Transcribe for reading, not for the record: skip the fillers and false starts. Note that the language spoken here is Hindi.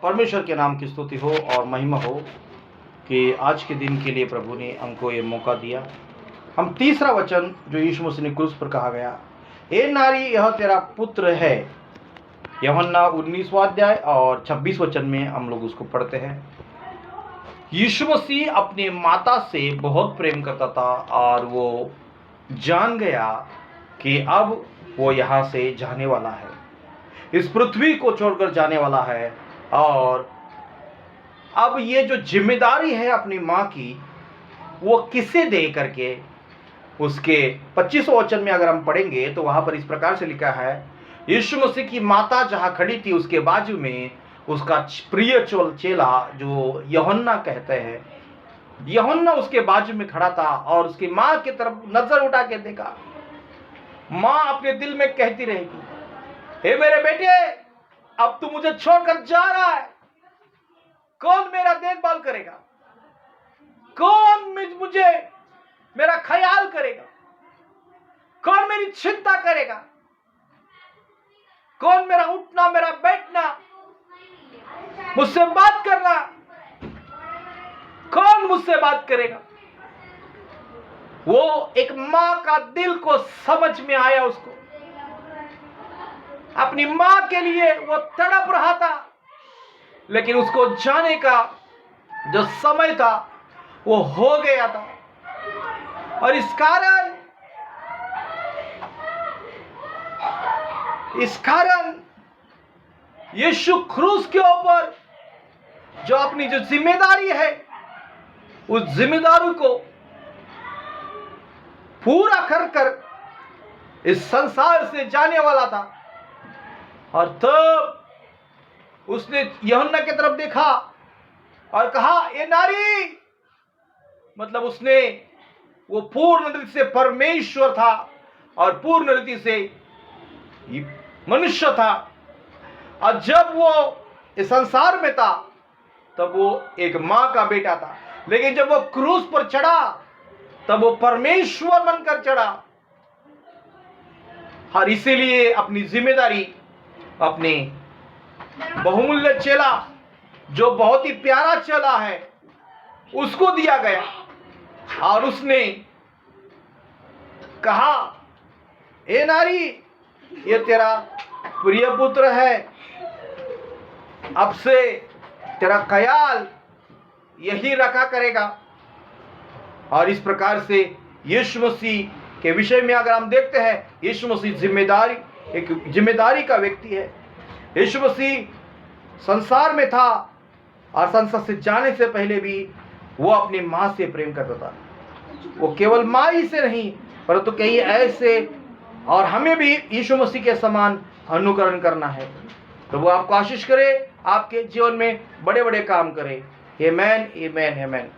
परमेश्वर के नाम की स्तुति हो और महिमा हो कि आज के दिन के लिए प्रभु ने हमको ये मौका दिया। हम तीसरा वचन जो यीशु मसीह ने क्रूस पर कहा गया, ए नारी यह तेरा पुत्र है, यूहन्ना 19वां अध्याय और 26 वचन में हम लोग उसको पढ़ते हैं। यीशु मसीह अपने माता से बहुत प्रेम करता था और वो जान गया कि अब वो यहाँ से जाने वाला है, इस पृथ्वी को छोड़कर जाने वाला है। और अब ये जो जिम्मेदारी है अपनी माँ की, वो किसे दे करके, उसके 25वें वचन में अगर हम पढ़ेंगे तो वहाँ पर इस प्रकार से लिखा है, यीशु मसीह की माता जहाँ खड़ी थी उसके बाजू में उसका प्रिय चेला जो यूहन्ना कहते हैं, यूहन्ना उसके बाजू में खड़ा था और उसकी माँ की तरफ नजर उठा के देखा। माँ अपने दिल में कहती रहेगी, हे मेरे बेटे, अब तू मुझे छोड़कर जा रहा है, कौन मेरा देखभाल करेगा, कौन मुझे मेरा ख्याल करेगा, कौन मेरी चिंता करेगा, कौन मेरा उठना मेरा बैठना, मुझसे बात करना, कौन मुझसे बात करेगा। वो एक मां का दिल को समझ में आया, उसको अपनी मां के लिए वो तड़प रहा था, लेकिन उसको जाने का जो समय था वो हो गया था। और इस कारण यीशु क्रूस के ऊपर जो अपनी जो जिम्मेदारी है, उस जिम्मेदारी को पूरा कर इस संसार से जाने वाला था। और तब उसने यूहन्ना की तरफ देखा और कहा, ए नारी, मतलब उसने वो पूर्ण रीति से परमेश्वर था और पूर्ण रीति से मनुष्य था। और जब वो इस संसार में था तब वो एक मां का बेटा था, लेकिन जब वो क्रूस पर चढ़ा तब वो परमेश्वर बनकर चढ़ा। और इसीलिए अपनी जिम्मेदारी अपने बहुमूल्य चेला, जो बहुत ही प्यारा चेला है, उसको दिया गया। और उसने कहा, ए नारी, ये तेरा प्रिय पुत्र है, अब से तेरा ख्याल यही रखा करेगा। और इस प्रकार से यीशु मसीह के विषय में अगर हम देखते हैं, यीशु मसीह एक जिम्मेदारी का व्यक्ति है। यीशु मसीह संसार में था और संसार से जाने से पहले भी वो अपनी माँ से प्रेम करता था। वो केवल माँ ही से नहीं, परंतु कई ऐसे, और हमें भी यीशु मसीह के समान अनुकरण करना है। तो वो आपको आशीष करे, आपके जीवन में बड़े बड़े काम करे। आमेन, आमेन, आमेन।